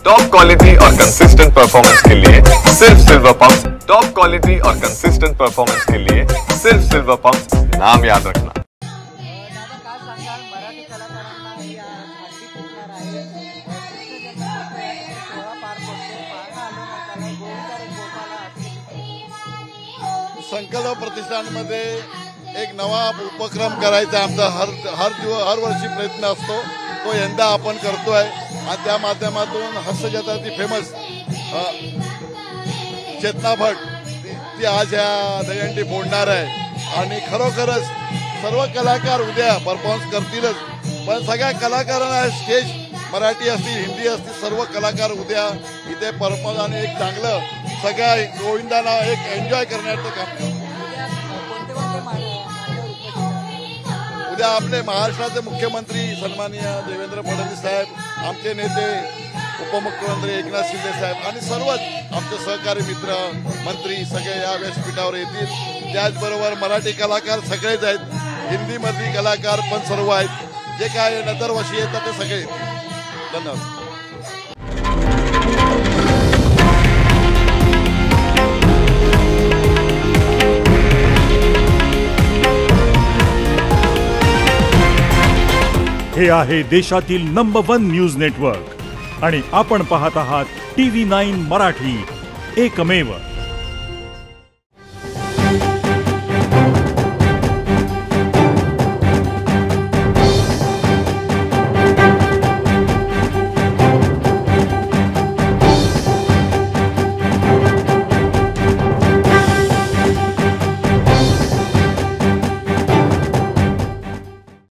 Top quality और consistent performance के लिए सिर्फ सिल्वर पंप। टॉप क्वालिटी और कंसिस्टेंट परफॉर्मेंस के लिए सिर्फ सिल्वर पंप, नाम याद रखना। संकल्प प्रतिष्ठानमध्ये एक नवा उपक्रम करायचा आमचा हर वर्षी प्रयत्न असतो, तो यंदा आपण करतोय आणि त्या माध्यमातून हास्यजत्राची फेमस चेतना भट ती आज या दहीहंडी फोडणार आहे आणि खरोखरच सर्व कलाकार उद्या परफॉर्मन्स करतीलच, पण सगळ्या कलाकारांना स्टेज मराठी असतील हिंदी असतील सर्व कलाकार उद्या इथे परफॉर्मन्स आणि एक चांगलं सगळ्या गोविंदांना एक एन्जॉय करण्याचं काम। उद्या आपले महाराष्ट्राचे मुख्यमंत्री सन्माननीय देवेंद्र फडणवीस साहेब, आमचे नेते उपमुख्यमंत्री एकनाथ शिंदे साहेब आणि सर्वच आमचे सहकारी मित्र मंत्री सगळे या व्यासपीठावर येतील। त्याचबरोबर मराठी कलाकार सगळेच आहेत, हिंदीमधली कलाकार पण सर्व आहेत, जे काय दरवर्षी येतात ते सगळे येतील। धन्यवाद। हे आहे देशातील नंबर 1 न्यूज नेटवर्क आणि आपण पाहत आहात TV9 मराठी, एकमेव।